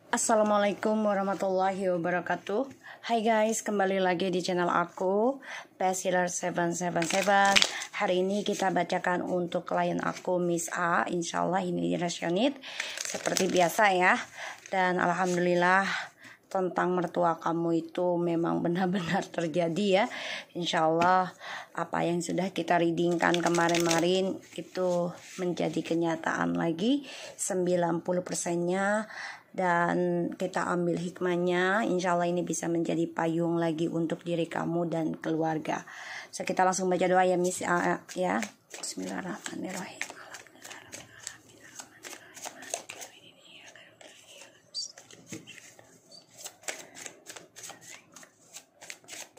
Assalamualaikum warahmatullahi wabarakatuh. Hai guys, kembali lagi di channel aku Peshealer777. Hari ini kita bacakan untuk klien aku Miss A. Insyaallah ini rasionit seperti biasa ya. Dan alhamdulillah tentang mertua kamu itu memang benar-benar terjadi ya. Insyaallah apa yang sudah kita readingkan kemarin-marin itu menjadi kenyataan lagi 90%-nya. Dan kita ambil hikmahnya, insya Allah ini bisa menjadi payung lagi untuk diri kamu dan keluarga. So kita langsung baca doa ya Miss A ya. Bismillahirrahmanirrahim.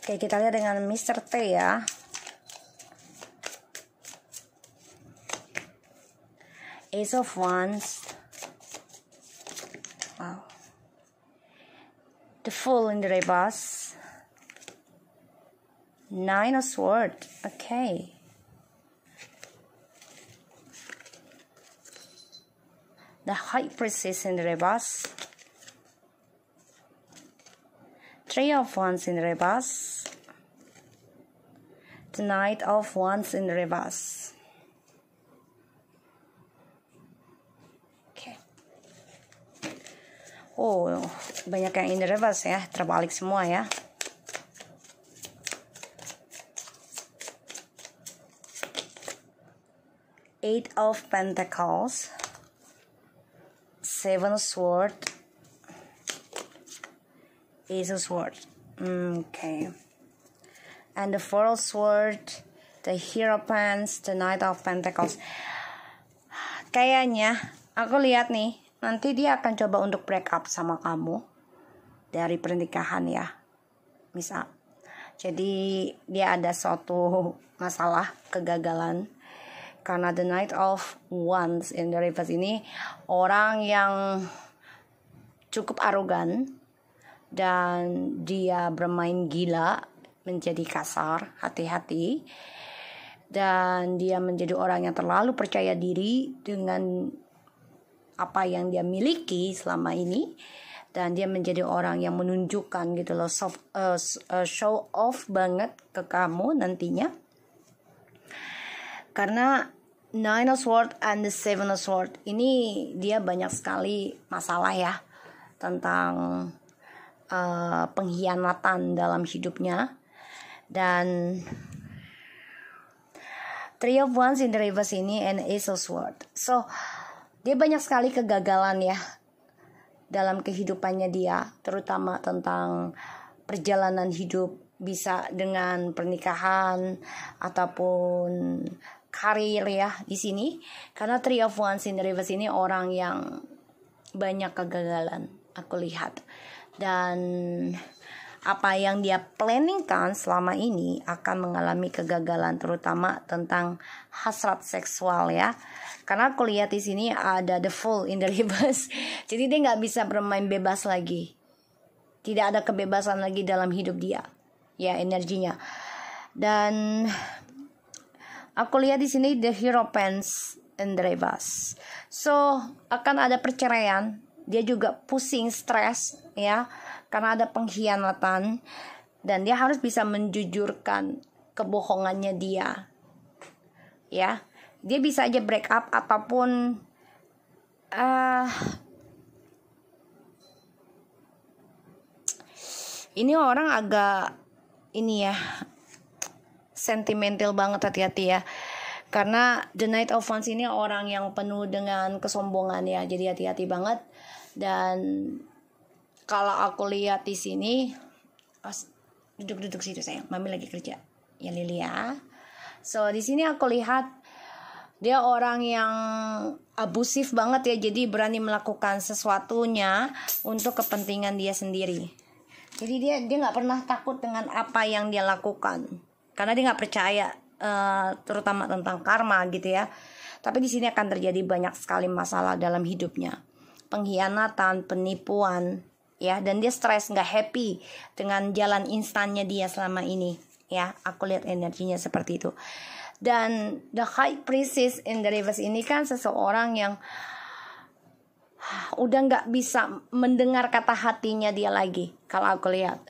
Oke, kita lihat dengan Mr. T ya. Ace of Wands. Wow. The Fool in the reverse. Nine of Swords. Okay. The High Priestess in the reverse. Three of Wands in the reverse. The Knight of Wands in the reverse. Oh, banyak yang in the reverse ya, terbalik semua ya. Eight of Pentacles, Seven of Swords, Ace of Swords. Okay. And the Four of Swords, the Hierophant, the Knight of Pentacles. Kayaknya aku lihat nih, nanti dia akan coba untuk break up sama kamu dari pernikahan ya, Miss A. Jadi dia ada suatu masalah, kegagalan. Karena the Knight of Wands in the reverse ini orang yang cukup arogan. Dan dia bermain gila, menjadi kasar, hati-hati. Dan dia menjadi orang yang terlalu percaya diri dengan apa yang dia miliki selama ini, dan dia menjadi orang yang menunjukkan gitu loh, show off banget ke kamu nantinya. Karena Nine of Swords and the Seven of Swords ini dia banyak sekali masalah ya tentang pengkhianatan dalam hidupnya. Dan Three of Wands in the reverse ini and Ace of Swords. So dia banyak sekali kegagalan ya dalam kehidupannya dia, terutama tentang perjalanan hidup, bisa dengan pernikahan ataupun karir ya di sini. Karena Three of Wands in the reverse ini orang yang banyak kegagalan aku lihat. Dan apa yang dia planningkan selama ini akan mengalami kegagalan, terutama tentang hasrat seksual ya. Karena aku lihat di sini ada the Fool in the reverse. Jadi dia nggak bisa bermain bebas lagi. Tidak ada kebebasan lagi dalam hidup dia. Ya, energinya. Dan aku lihat di sini the Hierophant in the reverse. So akan ada perceraian. Dia juga pusing, stres ya. Karena ada pengkhianatan. Dan dia harus bisa menjujurkan kebohongannya dia. Ya. Dia bisa aja break up ataupun ini orang agak ini ya, sentimental banget, hati-hati ya. Karena the Knight of Wands ini orang yang penuh dengan kesombongan ya, jadi hati-hati banget. Dan kalau aku lihat di sini, duduk situ sayang, mami lagi kerja ya Lili ya. So di sini aku lihat dia orang yang abusif banget ya, jadi berani melakukan sesuatunya untuk kepentingan dia sendiri. Jadi dia nggak pernah takut dengan apa yang dia lakukan, karena dia nggak percaya, terutama tentang karma gitu ya. Tapi di sini akan terjadi banyak sekali masalah dalam hidupnya, pengkhianatan, penipuan, ya. Dan dia stres, nggak happy dengan jalan instannya dia selama ini, ya. Aku lihat energinya seperti itu. Dan the High Priestess in the reverse ini kan seseorang yang udah nggak bisa mendengar kata hatinya dia lagi kalau aku lihat,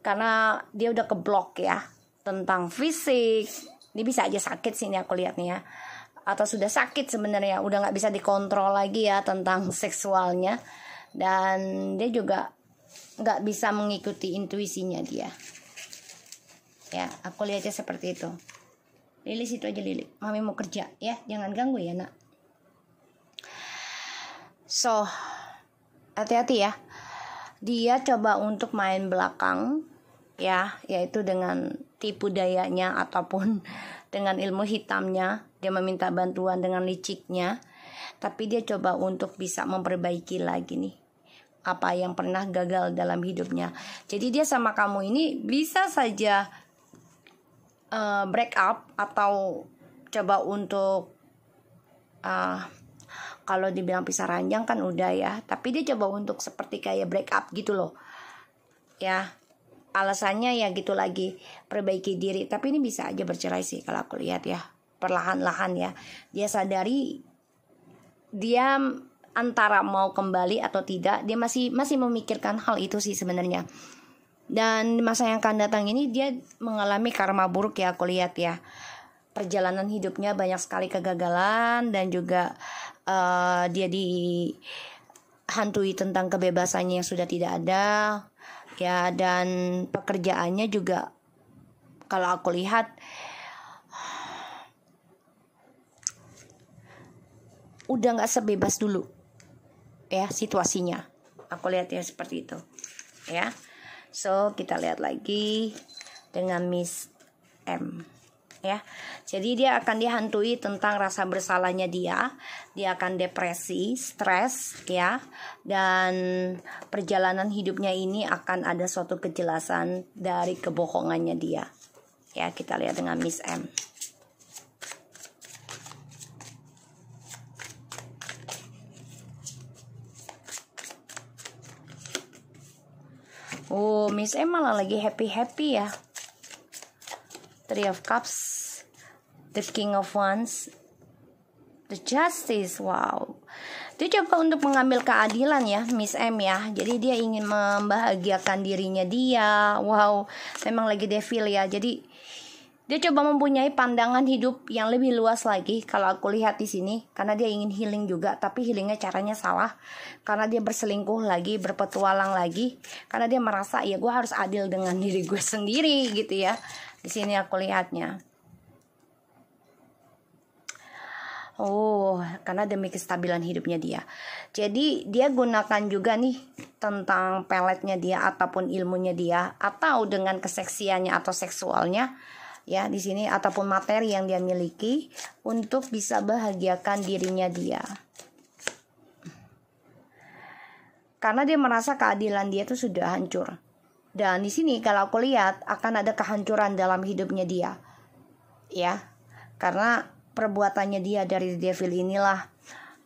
karena dia udah keblok ya tentang fisik. Ini bisa aja sakit sih ini aku lihat nih ya, atau sudah sakit sebenarnya, udah nggak bisa dikontrol lagi ya tentang seksualnya, dan dia juga nggak bisa mengikuti intuisinya dia. Ya, aku lihatnya seperti itu. Lili situ aja Lili, mami mau kerja ya, jangan ganggu ya nak. So, hati-hati ya. Dia coba untuk main belakang ya, yaitu dengan tipu dayanya ataupun dengan ilmu hitamnya. Dia meminta bantuan dengan liciknya, tapi dia coba untuk bisa memperbaiki lagi nih apa yang pernah gagal dalam hidupnya. Jadi dia sama kamu ini bisa saja break up, atau coba untuk kalau dibilang pisah ranjang kan udah ya, tapi dia coba untuk seperti kayak break up gitu loh ya. Alasannya ya gitu lagi, perbaiki diri. Tapi ini bisa aja bercerai sih kalau aku lihat ya, perlahan-lahan ya. Dia sadari dia antara mau kembali atau tidak, dia masih memikirkan hal itu sih sebenarnya. Dan di masa yang akan datang ini dia mengalami karma buruk ya aku lihat ya. Perjalanan hidupnya banyak sekali kegagalan, dan juga dia dihantui tentang kebebasannya yang sudah tidak ada ya, dan pekerjaannya juga kalau aku lihat udah nggak sebebas dulu ya situasinya. Aku lihat ya seperti itu ya. So kita lihat lagi dengan Miss M ya. Jadi dia akan dihantui tentang rasa bersalahnya dia akan depresi, stres ya, dan perjalanan hidupnya ini akan ada suatu kejelasan dari kebohongannya dia ya. Kita lihat dengan Miss M. Oh, Miss M malah lagi happy ya. Three of Cups, the King of Wands, the Justice. Wow, dia coba untuk mengambil keadilan ya Miss M ya. Jadi dia ingin membahagiakan dirinya dia. Wow, memang lagi devil ya. Jadi dia coba mempunyai pandangan hidup yang lebih luas lagi kalau aku lihat di sini, karena dia ingin healing juga, tapi healingnya caranya salah, karena dia berselingkuh lagi, berpetualang lagi, karena dia merasa ya gue harus adil dengan diri gue sendiri gitu ya. Di sini aku lihatnya. Oh, karena demi kestabilan hidupnya dia. Jadi dia gunakan juga nih tentang peletnya dia ataupun ilmunya dia, atau dengan keseksiannya atau seksualnya ya di sini, ataupun materi yang dia miliki untuk bisa bahagiakan dirinya dia. Karena dia merasa keadilan dia itu sudah hancur. Dan di sini kalau aku lihat akan ada kehancuran dalam hidupnya dia. Ya. Karena perbuatannya dia dari devil inilah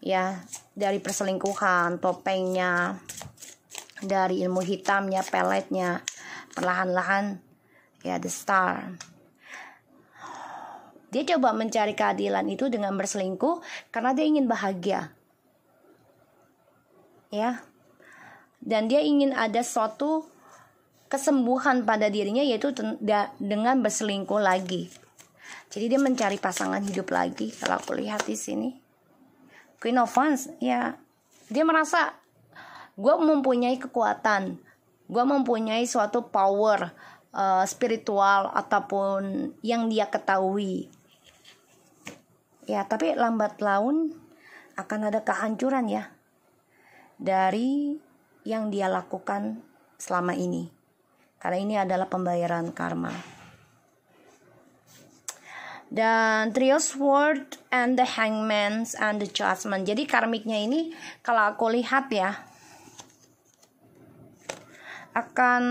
ya, dari perselingkuhan, topengnya, dari ilmu hitamnya, peletnya, perlahan-lahan ya the star. Dia coba mencari keadilan itu dengan berselingkuh karena dia ingin bahagia. Ya. Dan dia ingin ada suatu kesembuhan pada dirinya, yaitu dengan berselingkuh lagi. Jadi dia mencari pasangan hidup lagi kalau aku lihat di sini. Queen of Wands ya. Dia merasa gue mempunyai kekuatan, gue mempunyai suatu power spiritual ataupun yang dia ketahui. Ya, tapi lambat laun akan ada kehancuran ya dari yang dia lakukan selama ini. Karena ini adalah pembayaran karma. Dan Three of Swords and the Hangman and the Judgment. Jadi karmiknya ini kalau aku lihat ya akan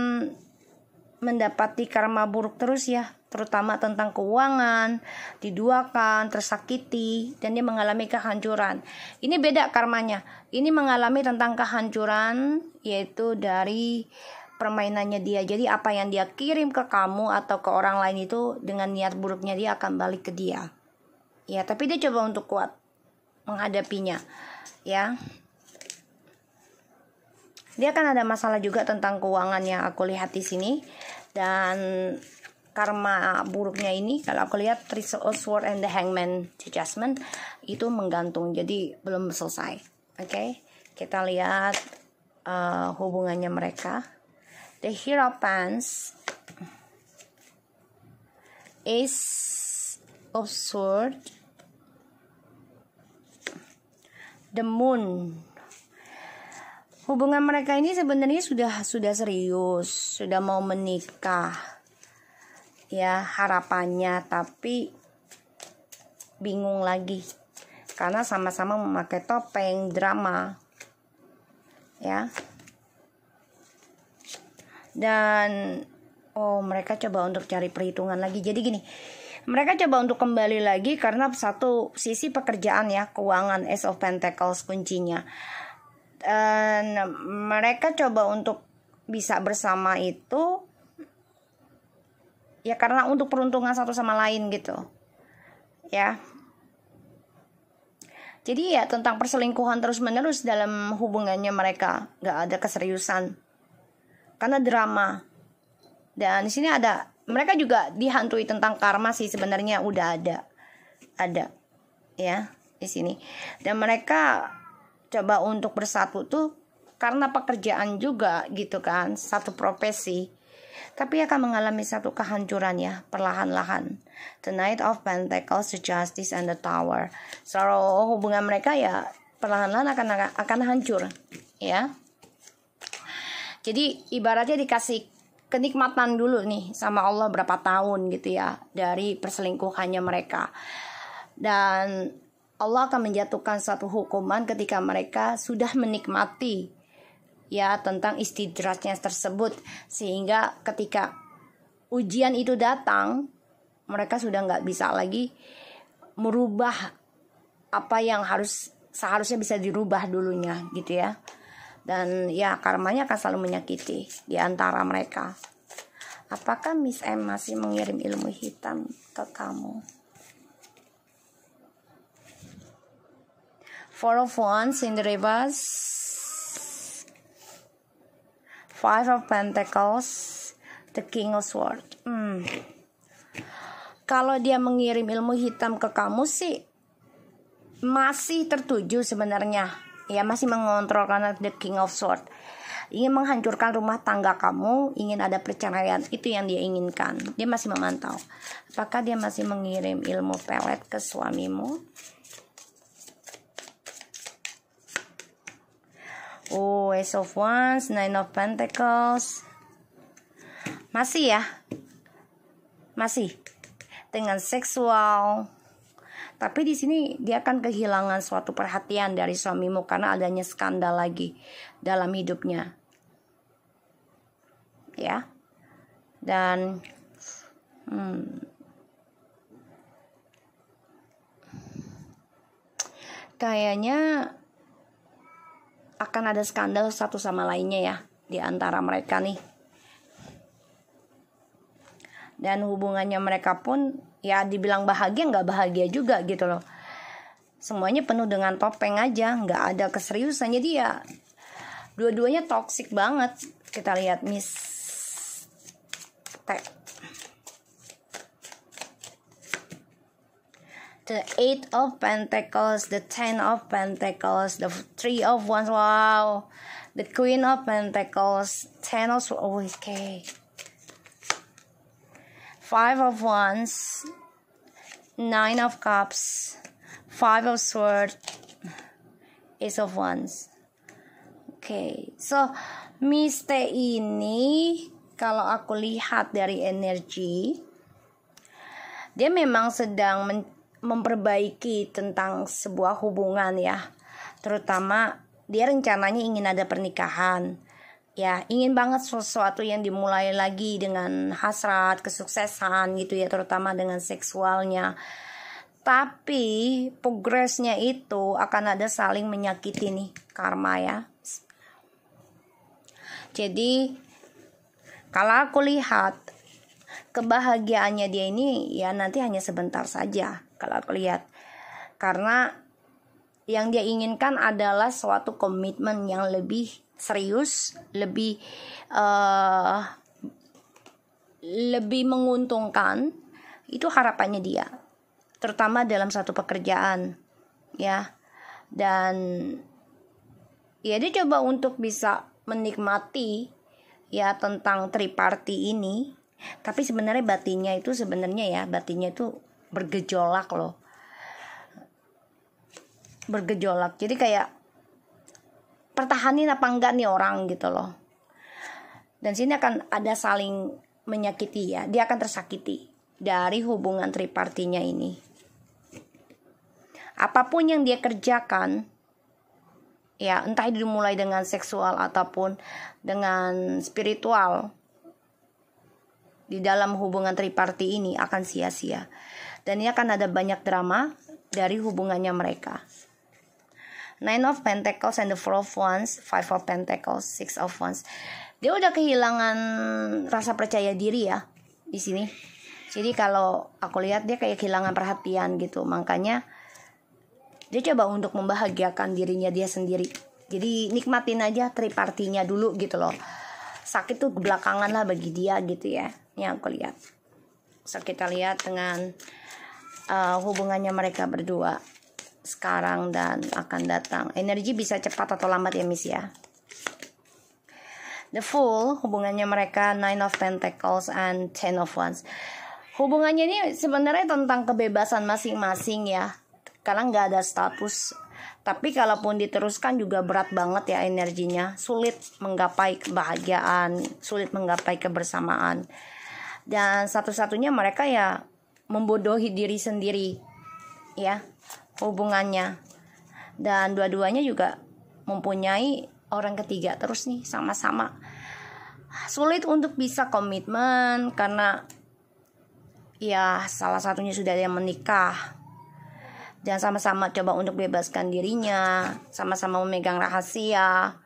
mendapati karma buruk terus ya, terutama tentang keuangan, diduakan, tersakiti, dan dia mengalami kehancuran. Ini beda karmanya. Ini mengalami tentang kehancuran, yaitu dari permainannya dia. Jadi apa yang dia kirim ke kamu atau ke orang lain itu dengan niat buruknya dia akan balik ke dia. Ya, tapi dia coba untuk kuat menghadapinya. Ya. Dia kan ada masalah juga tentang keuangan yang aku lihat di sini. Dan karma buruknya ini kalau aku lihat Three of Swords and the Hangman Judgment itu menggantung, jadi belum selesai. Oke, kita lihat hubungannya mereka. The Hierophant, Ace of Swords, The Moon. Hubungan mereka ini sebenarnya sudah serius, sudah mau menikah. Ya, harapannya, tapi bingung lagi karena sama-sama memakai topeng, drama. Ya. Dan mereka coba untuk cari perhitungan lagi. Jadi gini, mereka coba untuk kembali lagi karena satu sisi pekerjaan ya, keuangan, Ace of Pentacles kuncinya. Dan mereka coba untuk bisa bersama itu ya karena untuk peruntungan satu sama lain gitu. Ya. Jadi ya tentang perselingkuhan terus-menerus dalam hubungannya mereka, nggak ada keseriusan. Karena drama. Dan di sini ada, mereka juga dihantui tentang karma sih sebenarnya, udah ada ya di sini. Dan mereka coba untuk bersatu tuh karena pekerjaan juga gitu kan, satu profesi. Tapi akan mengalami satu kehancuran ya, perlahan-lahan. The Knight of Pentacles, the Justice, and the Tower. So hubungan mereka ya perlahan-lahan akan hancur ya. Jadi ibaratnya dikasih kenikmatan dulu nih sama Allah berapa tahun gitu ya dari perselingkuhannya mereka. Dan Allah akan menjatuhkan satu hukuman ketika mereka sudah menikmati ya tentang istidrajnya tersebut, sehingga ketika ujian itu datang mereka sudah nggak bisa lagi merubah apa yang seharusnya bisa dirubah dulunya gitu ya. Dan ya karmanya akan selalu menyakiti di antara mereka. Apakah Miss M masih mengirim ilmu hitam ke kamu? Four of Wands in the reverse, Five of Pentacles, the King of Swords. Kalau dia mengirim ilmu hitam ke kamu sih masih tertuju sebenarnya. Ya masih mengontrol karena the King of Swords. Ingin menghancurkan rumah tangga kamu, ingin ada perceraian, itu yang dia inginkan. Dia masih memantau. Apakah dia masih mengirim ilmu pelet ke suamimu? Ace of Wands, Nine of Pentacles. Masih ya, masih dengan seksual. Tapi di sini dia akan kehilangan suatu perhatian dari suamimu karena adanya skandal lagi dalam hidupnya. Ya. Dan kayaknya akan ada skandal satu sama lainnya ya di antara mereka nih. Dan hubungannya mereka pun ya dibilang bahagia nggak bahagia juga gitu loh. Semuanya penuh dengan topeng aja, nggak ada keseriusan. Jadi ya dua-duanya toksik banget. Kita lihat Miss T. The Eight of Pentacles, the Ten of Pentacles, the Three of Wands, wow, the Queen of Pentacles, Ten of Swords, okay. Five of Wands, Nine of Cups, Five of Swords, Ace of Wands. Okay, so Miss T ini kalau aku lihat dari energi, dia memang sedang memperbaiki tentang sebuah hubungan ya. Terutama dia rencananya ingin ada pernikahan. Ya, ingin banget sesuatu yang dimulai lagi dengan hasrat, kesuksesan gitu ya, terutama dengan seksualnya. Tapi progresnya itu akan ada saling menyakiti nih, karma ya. Jadi kalau aku lihat kebahagiaannya dia ini ya nanti hanya sebentar saja kalau aku lihat. Karena yang dia inginkan adalah suatu komitmen yang lebih serius, lebih menguntungkan, itu harapannya dia, terutama dalam satu pekerjaan ya. Dan ya dia coba untuk bisa menikmati ya tentang triparty ini, tapi sebenarnya batinnya itu bergejolak loh, bergejolak. Jadi kayak pertahanin apa enggak nih orang gitu loh. Dan sini akan ada saling menyakiti ya, dia akan tersakiti dari hubungan tripartinya ini. Apapun yang dia kerjakan ya, entah itu dimulai dengan seksual ataupun dengan spiritual, di dalam hubungan triparti ini akan sia-sia. Dan ini akan ada banyak drama dari hubungannya mereka. Nine of Pentacles and the Four of Wands, Five of Pentacles, Six of Wands. Dia udah kehilangan rasa percaya diri ya di sini. Jadi kalau aku lihat dia kayak kehilangan perhatian gitu. Makanya dia coba untuk membahagiakan dirinya dia sendiri. Jadi nikmatin aja tripartinya dulu gitu loh. Sakit tuh belakangan lah bagi dia gitu ya. Ini aku lihat. So kita lihat dengan hubungannya mereka berdua sekarang dan akan datang. Energi bisa cepat atau lambat ya Miss ya. The Fool, hubungannya mereka Nine of Pentacles and Ten of Wands. Hubungannya ini sebenarnya tentang kebebasan masing-masing ya, karena nggak ada status. Tapi kalaupun diteruskan juga berat banget ya energinya, sulit menggapai kebahagiaan, sulit menggapai kebersamaan. Dan satu-satunya mereka ya membodohi diri sendiri ya hubungannya. Dan dua-duanya juga mempunyai orang ketiga terus nih, sama-sama sulit untuk bisa komitmen karena ya salah satunya sudah ada yang menikah. Dan sama-sama coba untuk bebaskan dirinya, sama-sama memegang rahasia.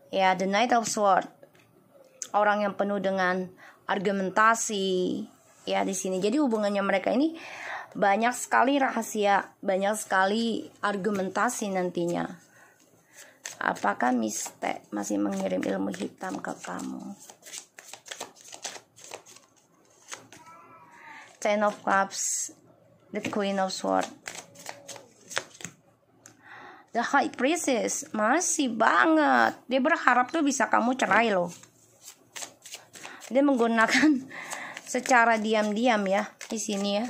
Ya, the Knight of Swords, orang yang penuh dengan argumentasi ya di sini. Jadi hubungannya mereka ini banyak sekali rahasia, banyak sekali argumentasi nantinya. Apakah Miste masih mengirim ilmu hitam ke kamu? Ten of Cups, the Queen of Swords, the High Priestess, masih banget. Dia berharap tuh bisa kamu cerai loh. Dia menggunakan secara diam-diam ya di sini ya.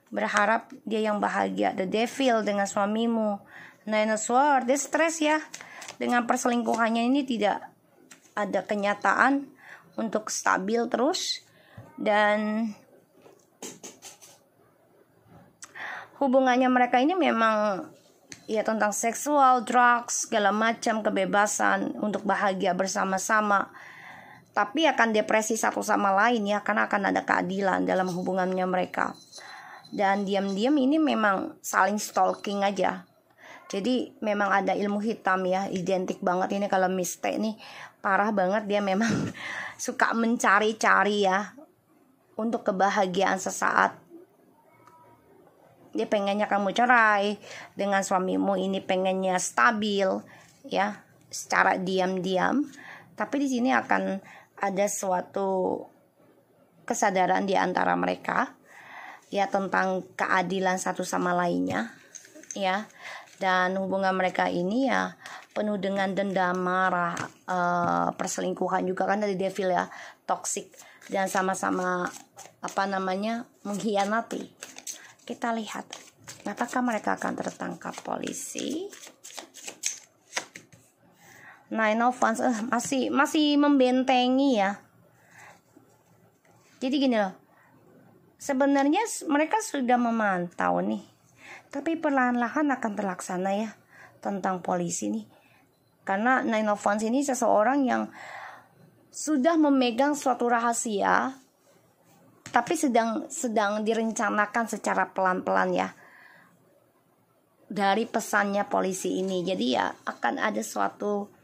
Berharap dia yang bahagia. The Devil dengan suamimu. Nine of Swords, dia stres ya. Dengan perselingkuhannya ini tidak ada kenyataan untuk stabil terus. Dan hubungannya mereka ini memang ya tentang seksual, drugs, segala macam, kebebasan untuk bahagia bersama-sama. Tapi akan depresi satu sama lain ya, karena akan ada keadilan dalam hubungannya mereka. Dan diam-diam ini memang saling stalking aja. Jadi memang ada ilmu hitam ya, identik banget ini kalau Miste nih, parah banget. Dia memang suka mencari-cari ya untuk kebahagiaan sesaat. Dia pengennya kamu cerai dengan suamimu ini, pengennya stabil ya secara diam-diam. Tapi di sini akan ada suatu kesadaran di antara mereka ya tentang keadilan satu sama lainnya ya. Dan hubungan mereka ini ya penuh dengan dendam, marah, perselingkuhan juga kan dari Devil ya, toxic, dan sama-sama mengkhianati. Kita lihat apakah mereka akan tertangkap polisi. Nine of Wands masih membentengi ya. Jadi gini loh, sebenarnya mereka sudah memantau nih, tapi perlahan-lahan akan terlaksana ya tentang polisi nih. Karena Nine of Wands ini seseorang yang sudah memegang suatu rahasia, tapi sedang direncanakan secara pelan-pelan ya dari pesannya polisi ini. Jadi ya akan ada suatu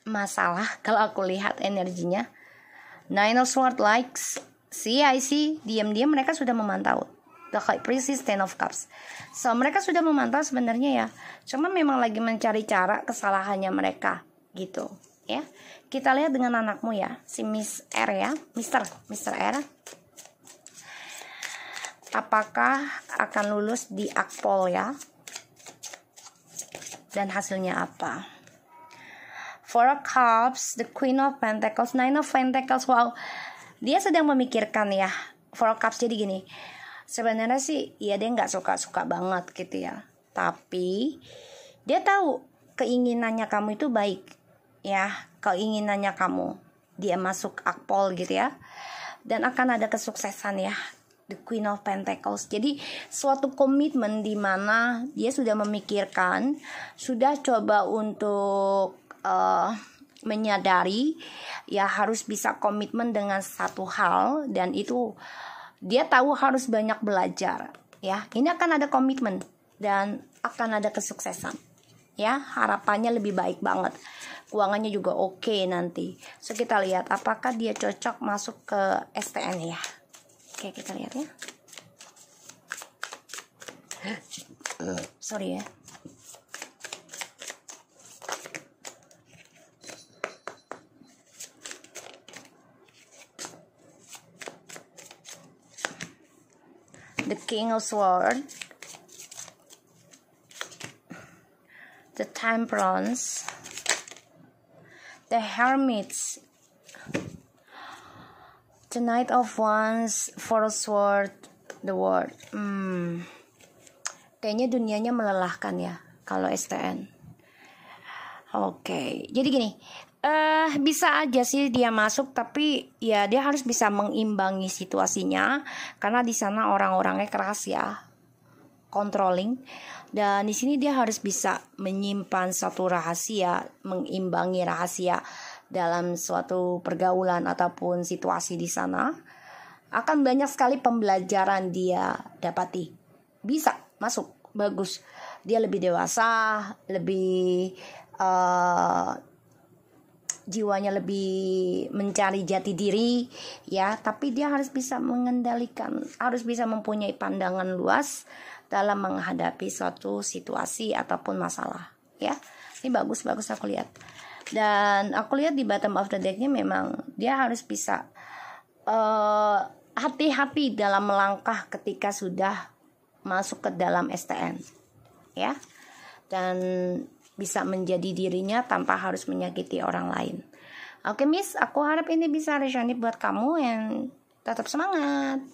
masalah kalau aku lihat energinya. Nine of Swords likes, I see, diam-diam mereka sudah memantau. The High Priestess, Ten of Cups. So mereka sudah memantau sebenarnya ya, cuma memang lagi mencari cara kesalahannya mereka gitu ya. Kita lihat dengan anakmu ya, si Miss R ya, Mr. R. Apakah akan lulus di Akpol ya? Dan hasilnya apa? Four of Cups, the Queen of Pentacles, Nine of Pentacles. Wow, dia sedang memikirkan ya. Four of Cups, jadi gini, sebenarnya sih ya dia nggak suka banget gitu ya, tapi dia tahu keinginannya kamu itu baik ya, keinginannya kamu dia masuk Akpol gitu ya, dan akan ada kesuksesan ya, the Queen of Pentacles. Jadi suatu komitmen di mana dia sudah memikirkan, sudah coba untuk menyadari ya harus bisa komitmen dengan satu hal, dan itu dia tahu harus banyak belajar ya. Ini akan ada komitmen dan akan ada kesuksesan ya, harapannya lebih baik banget, keuangannya juga oke nanti. So kita lihat apakah dia cocok masuk ke STN ya. Oke, kita lihat ya. Sorry ya. The King of Swords, the Temperance, the Hermits, the Knight of Wands, Four of Swords, the World. Kayaknya dunianya melelahkan ya kalau STN. Oke, jadi gini, bisa aja sih dia masuk, tapi ya dia harus bisa mengimbangi situasinya, karena di sana orang-orangnya keras ya, controlling, dan di sini dia harus bisa menyimpan satu rahasia, mengimbangi rahasia dalam suatu pergaulan ataupun situasi di sana. Akan banyak sekali pembelajaran dia dapati. Bisa masuk, bagus. Dia lebih dewasa, lebih jiwanya lebih mencari jati diri ya, tapi dia harus bisa mengendalikan, harus bisa mempunyai pandangan luas dalam menghadapi suatu situasi ataupun masalah ya. Ini bagus aku lihat. Dan aku lihat di bottom of the decknya memang dia harus bisa hati-hati dalam melangkah ketika sudah masuk ke dalam STN ya, dan bisa menjadi dirinya tanpa harus menyakiti orang lain. Oke Miss, aku harap ini bisa resonate buat kamu, dan tetap semangat.